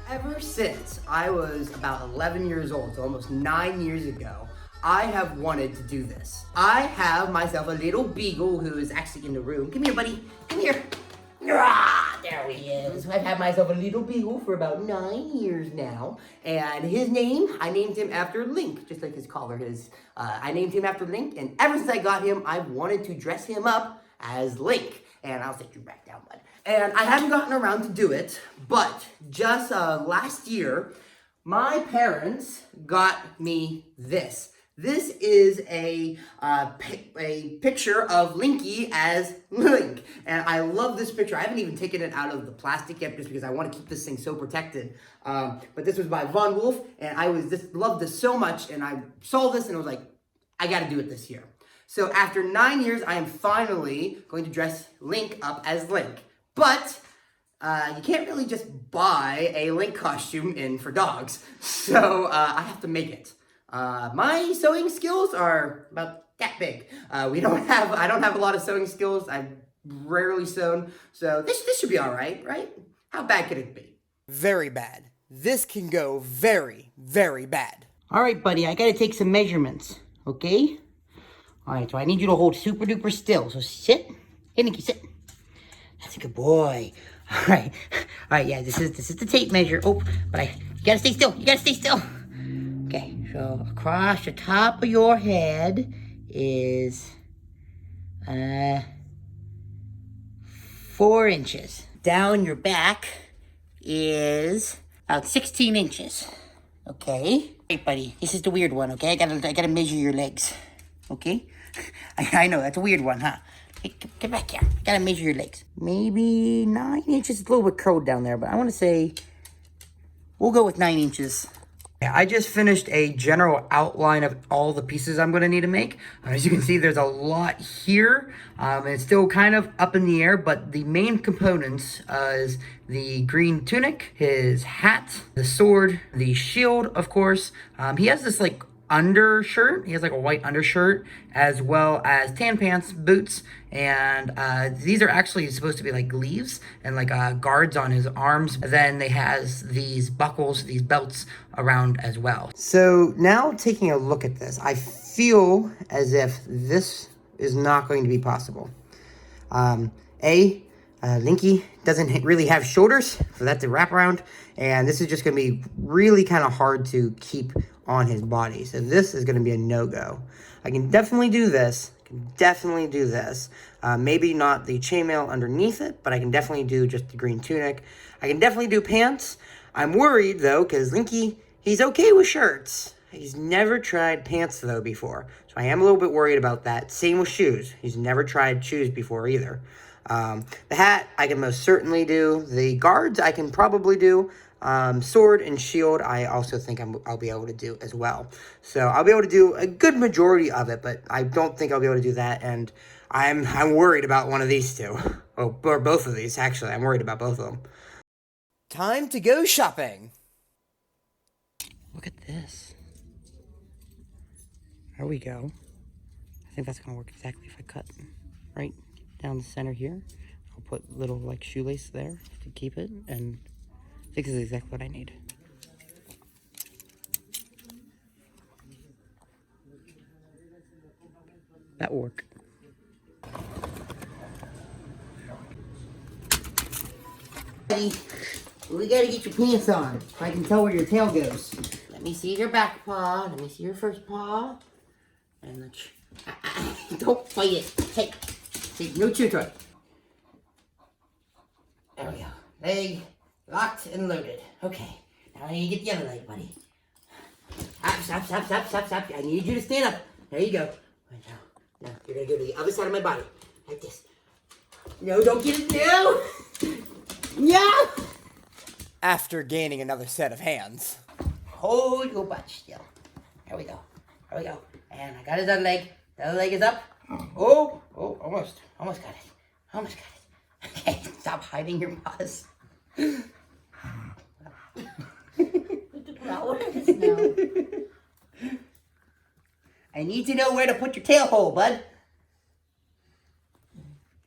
Ever since I was about 11 years old, so almost 9 years ago, I have wanted to do this. I have myself a little beagle who is actually in the room. Come here, buddy. Come here. Ah, there he is. I've had myself a little beagle for about 9 years now. And his name, I named him after Link, just like his collar is. I named him after Link, and ever since I got him, I've wanted to dress him up as Link. And I'll set you back down, bud. And I haven't gotten around to do it, but just last year, my parents got me this. This is a picture of Linky as Link. And I love this picture. I haven't even taken it out of the plastic yet just because I want to keep this thing so protected. But this was by Von Wolf, and I loved this so much, and I saw this and I was like, I got to do it this year. So after 9 years, I am finally going to dress Link up as Link. But you can't really just buy a Link costume for dogs. So I have to make it. My sewing skills are about that big. I don't have a lot of sewing skills. I've rarely sewn. So this should be all right, right? How bad could it be? Very bad. This can go very, very bad. All right, buddy, I gotta take some measurements, okay? All right, so I need you to hold super duper still. So sit. Hey, Linky, sit. That's a good boy. All right, yeah, this is the tape measure. Oh, but you gotta stay still. You gotta stay still. Okay, so across the top of your head is 4 inches. Down your back is about 16 inches. Okay. Hey, buddy, this is the weird one. Okay, I gotta measure your legs. Okay. I know, that's a weird one, huh? Hey, get back here. Gotta measure your legs. Maybe 9 inches. It's a little bit curled down there, but I want to say we'll go with 9 inches. Yeah, I just finished a general outline of all the pieces I'm going to need to make. As you can see, there's a lot here. It's still kind of up in the air, but the main components is the green tunic, his hat, the sword, the shield, of course. He has this like undershirt. He has like a white undershirt, as well as tan pants, boots, and these are actually supposed to be like sleeves and like guards on his arms. Then they has these buckles, these belts around as well. So now taking a look at this, I feel as if this is not going to be possible. Linky doesn't really have shoulders for that to wrap around, and this is just going to be really kind of hard to keep on his body. So this is going to be a no-go. I can definitely do this. Maybe not the chainmail underneath it, but I can definitely do just the green tunic. I can definitely do pants. I'm worried, though, because Linky, he's okay with shirts. He's never tried pants, though, before. So I am a little bit worried about that. Same with shoes. He's never tried shoes before, either. The hat, I can most certainly do. The guards, I can probably do. Sword and shield, I also think I'll be able to do as well. So I'll be able to do a good majority of it, but I don't think I'll be able to do that. And I'm worried about one of these two. Or both of these, actually. I'm worried about both of them. Time to go shopping. Look at this. There we go. I think that's gonna work exactly if I cut right down the center here. I'll put little like shoelace there to keep it, and I think this is exactly what I need. That will work. We gotta get your pants on so I can tell where your tail goes. Let me see your back paw. Let me see your first paw. And don't fight it. Hey, no chew toy. There we go. Leg locked and loaded. Okay. Now I need to get the other leg, buddy. Stop. I need you to stand up. There you go. Now you're gonna go to the other side of my body. Like this. No, don't get it. No! After gaining another set of hands. Hold your butt still. There we go. And I got his other leg. The other leg is up. Oh, almost got it. Okay, stop hiding your paws. I need to know where to put your tail hole, bud.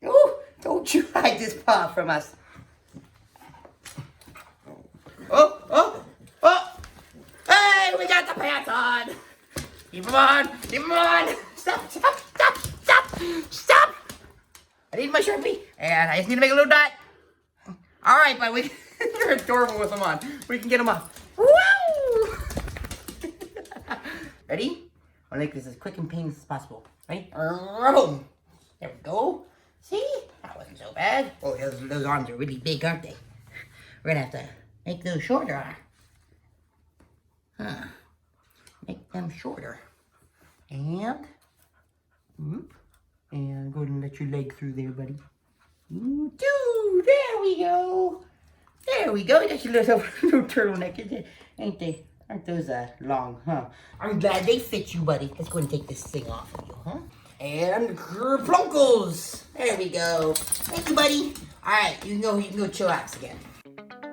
Oh, don't you hide this paw from us. Oh, Keep him on. Keep him on. Stop, stop, stop, stop, stop. I need my Sharpie, and I just need to make a little dot. All right, but you're adorable with them on. We can get them off. Woo! Ready? I'll make this as quick and painless as possible. Ready? Boom. There we go. See? That wasn't so bad. Oh, those arms are really big, aren't they? We're gonna have to make those shorter. Huh. Make them shorter. And, whoop. And go ahead and let your leg through there, buddy. There we go. There we go. You got your little turtleneck, ain't they? Aren't those long, huh? I'm glad they fit you, buddy. Let's go and take this thing off of you, huh? And plunkles. There we go. Thank you, buddy. All right, you can go chillax again.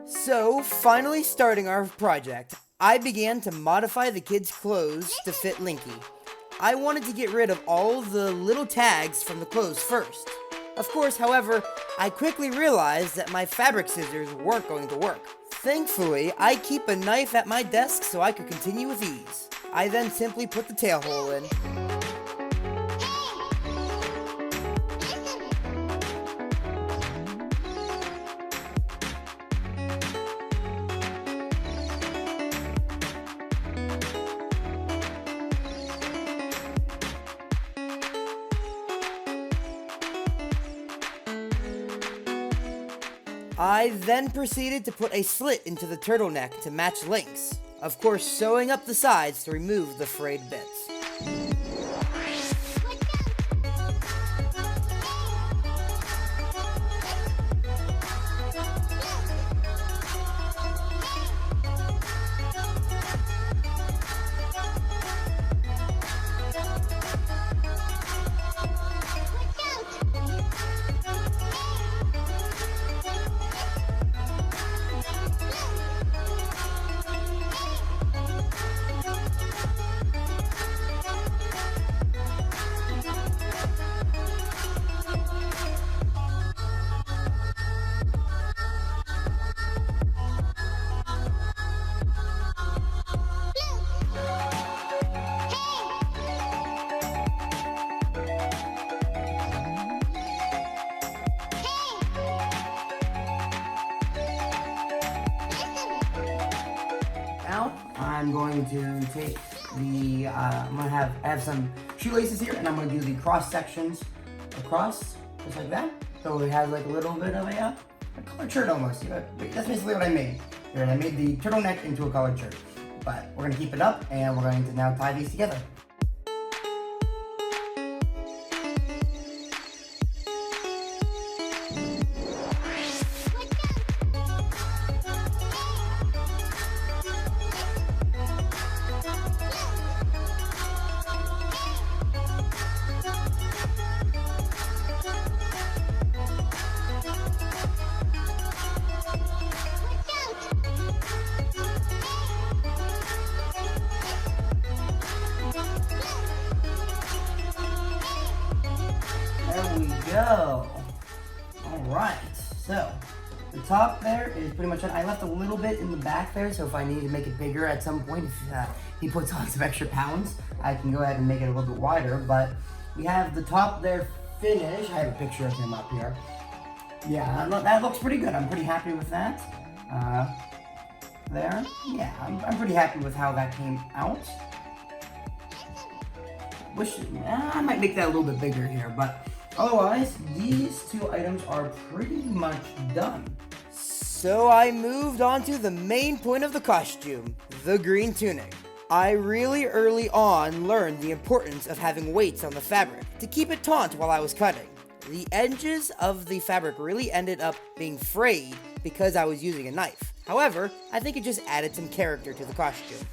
So, finally starting our project, I began to modify the kids' clothes to fit Linky. I wanted to get rid of all the little tags from the clothes first. Of course, however, I quickly realized that my fabric scissors weren't going to work. Thankfully, I keep a knife at my desk so I could continue with ease. I then simply put the tail hole in. I then proceeded to put a slit into the turtleneck to match Link's, of course sewing up the sides to remove the frayed bits. I'm going to take the, I have some shoelaces here, and I'm going to do the cross sections across, just like that. So it has like a little bit of a collared shirt almost. That's basically what I made. Here, and I made the turtleneck into a collared shirt. But we're going to keep it up, and we're going to now tie these together. There we go. All right, so the top there is pretty much done. I left a little bit in the back there, so if I need to make it bigger at some point, if he puts on some extra pounds, I can go ahead and make it a little bit wider. But we have the top there finished. I have a picture of him up here. Yeah, that looks pretty good. I'm pretty happy with that. There, yeah, I'm pretty happy with how that came out. I might make that a little bit bigger here, but otherwise, these two items are pretty much done. So I moved on to the main point of the costume, the green tunic. I really early on learned the importance of having weights on the fabric to keep it taut while I was cutting. The edges of the fabric really ended up being frayed because I was using a knife. However, I think it just added some character to the costume.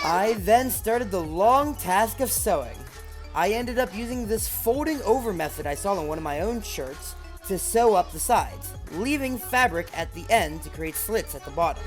I then started the long task of sewing. I ended up using this folding over method I saw on one of my own shirts to sew up the sides, leaving fabric at the end to create slits at the bottom.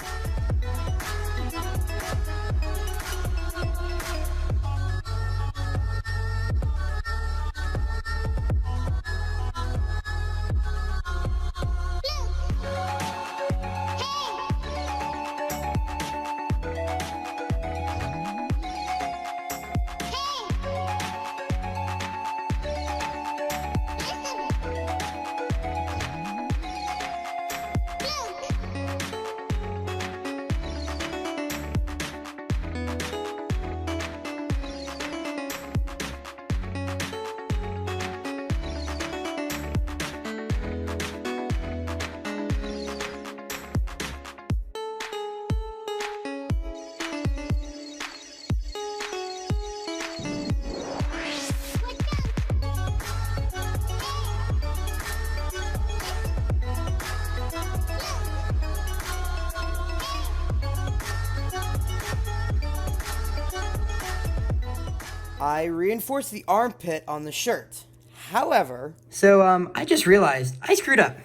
I reinforced the armpit on the shirt. However... So, I just realized I screwed up.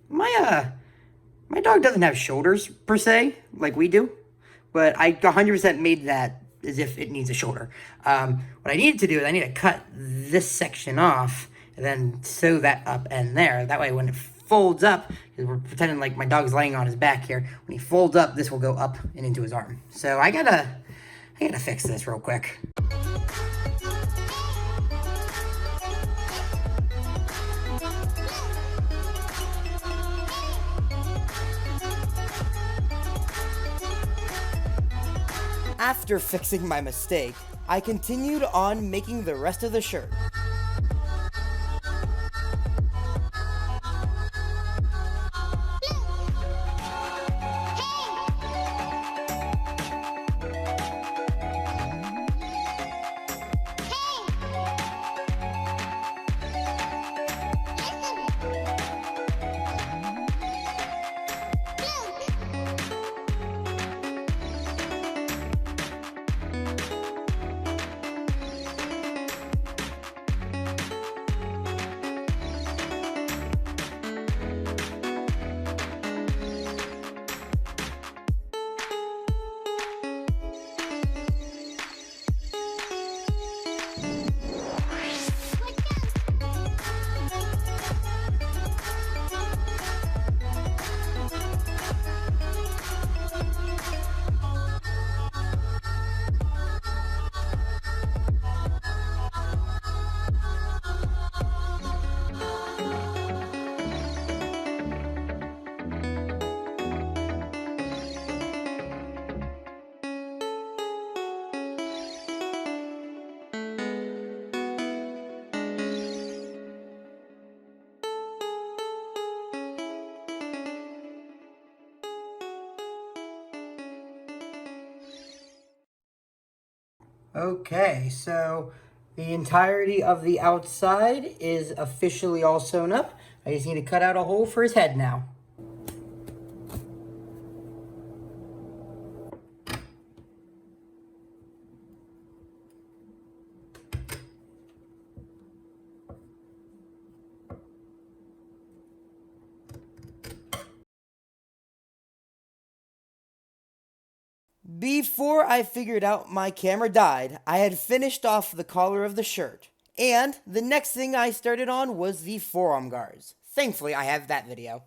My dog doesn't have shoulders, per se, like we do. But I 100% made that as if it needs a shoulder. What I needed to do is I need to cut this section off and then sew that up and there. That way when it folds up, because we're pretending like my dog's laying on his back here, when he folds up, this will go up and into his arm. So I gotta fix this real quick. After fixing my mistake, I continued on making the rest of the shirt. Okay, so the entirety of the outside is officially all sewn up. I just need to cut out a hole for his head now. Before I figured out my camera died, I had finished off the collar of the shirt. And the next thing I started on was the forearm guards. Thankfully, I have that video.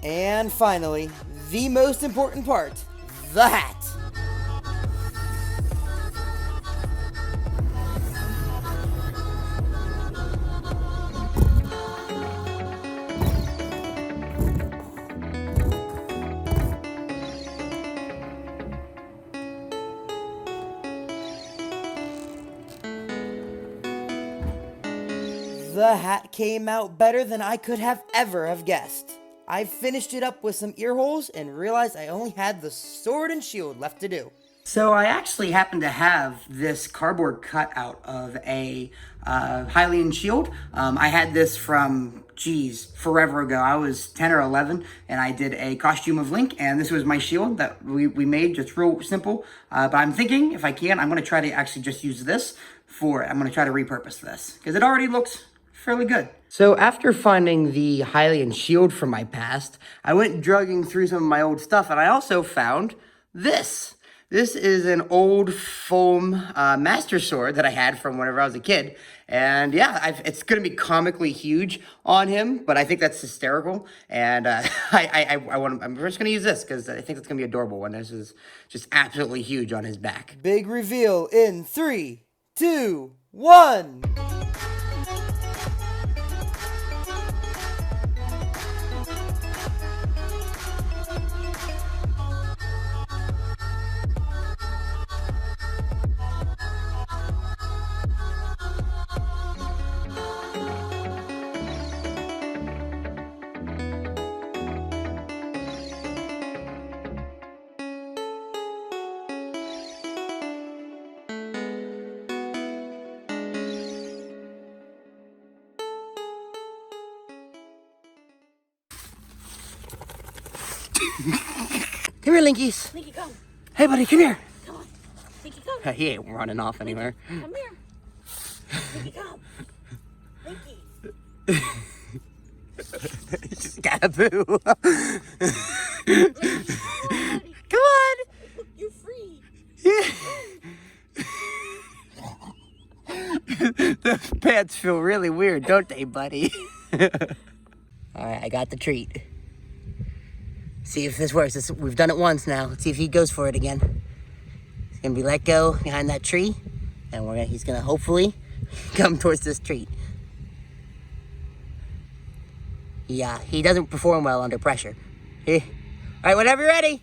And finally, the most important part, the hat. The hat came out better than I could have ever have guessed. I finished it up with some ear holes and realized I only had the sword and shield left to do. So I actually happen to have this cardboard cutout of a Hylian shield. I had this from, forever ago. I was 10 or 11 and I did a costume of Link, and this was my shield that we made, just real simple. But I'm thinking, if I can, I'm gonna try to actually just use this for it. I'm gonna try to repurpose this because it already looks fairly good. So after finding the Hylian shield from my past, I went drugging through some of my old stuff, and I also found this. This is an old foam master sword that I had from whenever I was a kid. And yeah, it's going to be comically huge on him, but I think that's hysterical. And I'm just going to use this because I think it's going to be adorable when this is just absolutely huge on his back. Big reveal in 3, 2, 1. Come here, Linkies. Linky, come. Hey, buddy, come here. Come on. Linky, come. He ain't running off anywhere. Come here. Linky, come. Linky. He's just got a boo. Linky, come on. You're free. Yeah. Those pants feel really weird, don't they, buddy? Alright, I got the treat. See if this works. We've done it once now. Let's see if he goes for it again. He's gonna be let go behind that tree, and he's gonna hopefully come towards this treat. Yeah, he doesn't perform well under pressure. All right, whenever you're ready.